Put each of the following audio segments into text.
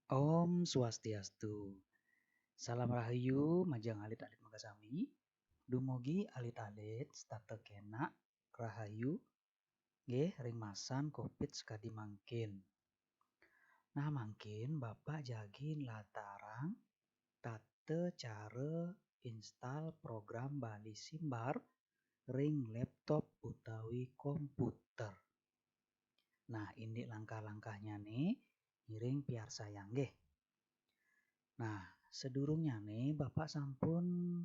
Om Swastiastu. Salam Rahayu, Majang alit-alit Magasami. Dumugi alit-alit stata kena Rahayu nggih ring masan Covid sekadi mangkin. Nah mangkin Bapak jagi latarang tate cara install program Bali Simbar ring laptop utawi komputer. Nah ini langkah-langkahnya nih, ngiring piar sayang nggih. Nah, sedurungnya nih Bapak sampun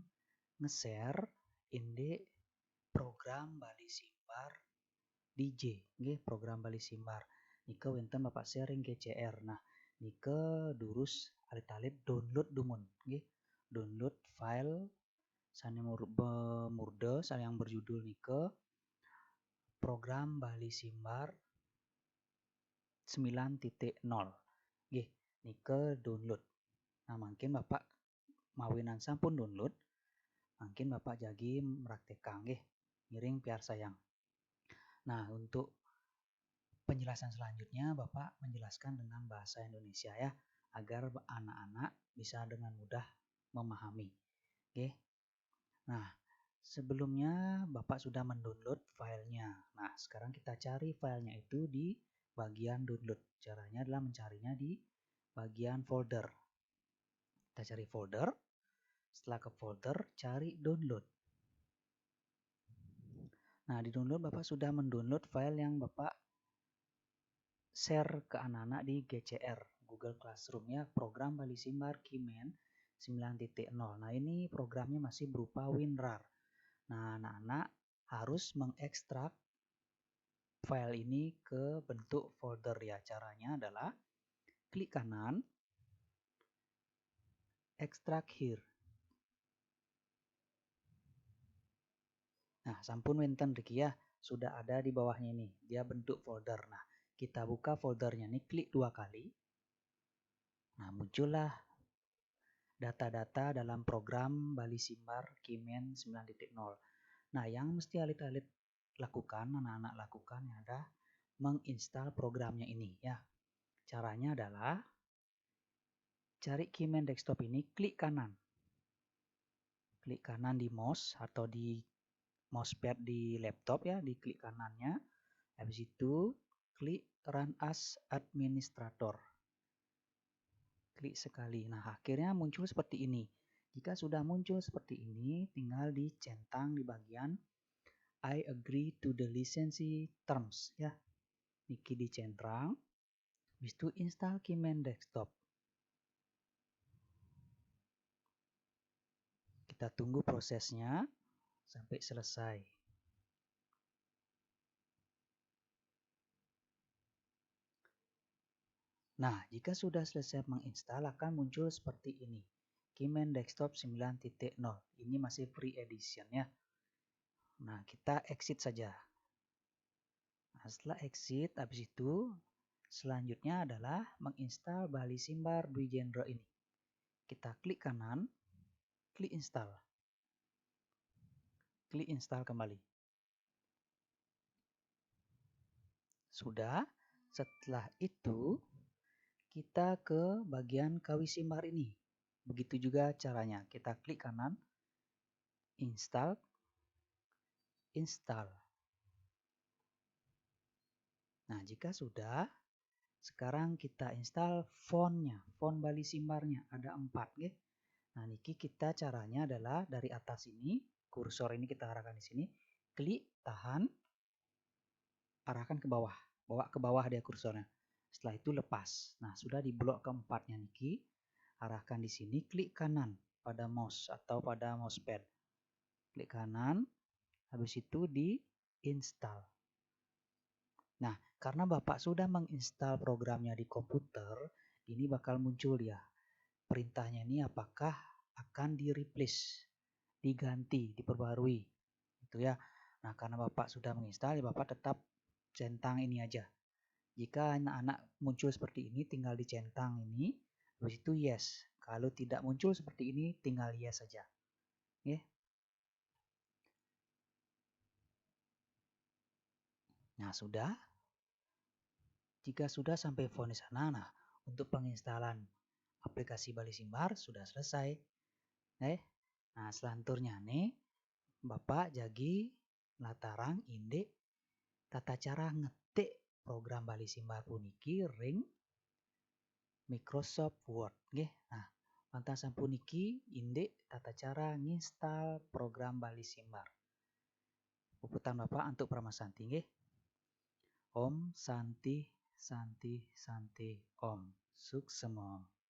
nge-share indek program Bali Simbar DJ, nggih program Bali Simbar. Nike wenten Bapak sharing GCR. Nah, nike durus alit-alit download dumun, nggih. Download file sane murde yang berjudul nike program Bali Simbar 9.0. Nggih, nike download. Nah, mungkin Bapak mawinan sampun download, mungkin Bapak jagi meraktekkan nggih, ngiring piar sayang. Nah, untuk penjelasan selanjutnya Bapak menjelaskan dengan bahasa Indonesia ya, agar anak-anak bisa dengan mudah memahami. Oke. Nah, sebelumnya Bapak sudah mendownload filenya. Nah, sekarang kita cari filenya itu di bagian download. Caranya adalah mencarinya di bagian folder. Kita cari folder. Setelah ke folder, cari download. Nah, di download Bapak sudah mendownload file yang Bapak share ke anak-anak di GCR, Google Classroom ya, program Bali Simbar Kimen 9.0. Nah, ini programnya masih berupa WinRAR. Nah, anak-anak harus mengekstrak file ini ke bentuk folder ya. Caranya adalah klik kanan, extract here. Nah, sampun wenten Riki ya, sudah ada di bawahnya ini. Dia bentuk folder. Nah, kita buka foldernya nih, klik 2 kali. Nah, muncullah data-data dalam program Bali Simbar Kimen 9.0. Nah, yang mesti alit-alit lakukan, anak-anak lakukan adalah menginstal programnya ini ya. Caranya adalah cari Kimen desktop ini, klik kanan. Klik kanan di mouse atau di mousepad di laptop ya, di klik kanannya. Habis itu klik Run as Administrator. Klik sekali. Nah, akhirnya muncul seperti ini. Jika sudah muncul seperti ini, tinggal dicentang di bagian I agree to the license terms ya. Niki dicentang. Habis itu install Kimen desktop. Kita tunggu prosesnya sampai selesai. Nah, jika sudah selesai menginstal akan muncul seperti ini. Kimen Desktop 9.0. Ini masih free edition ya. Nah, kita exit saja. Nah, setelah exit, habis itu selanjutnya adalah menginstal Bali Simbar Dwi Genre ini. Kita klik kanan, klik install. Klik install kembali. Sudah, setelah itu kita ke bagian Kawi Simbar ini. Begitu juga caranya. Kita klik kanan, install, install. Nah, jika sudah, sekarang kita install fontnya, font Bali Simbarnya ada 4 ya. Nah, niki kita caranya adalah dari atas ini, kursor ini kita arahkan di sini, klik, tahan, arahkan ke bawah, bawa ke bawah dia kursornya. Setelah itu lepas. Nah, sudah di blok keempatnya niki, arahkan di sini, klik kanan pada mouse atau pada mousepad. Klik kanan, habis itu di install. Nah, karena Bapak sudah menginstal programnya di komputer, ini bakal muncul ya. Perintahnya ini apakah akan di-replace, diganti, diperbarui. Itu ya. Nah, karena Bapak sudah menginstal, ya Bapak tetap centang ini aja. Jika anak-anak muncul seperti ini, tinggal dicentang ini, habis itu yes. Kalau tidak muncul seperti ini, tinggal yes saja. Ya. Nah, sudah. Jika sudah sampai font di sana, nah untuk penginstalan aplikasi Bali Simbar sudah selesai. Nah, selanturnya nih, Bapak jagi latarang indek tata cara ngetik program Bali Simbar puniki ring Microsoft Word nggih. Nah, pantasan puniki indek tata cara nginstal program Bali Simbar. Puputan Bapak untuk Pramasanti nggih. Om Santi Santi Santi Om Suksemo.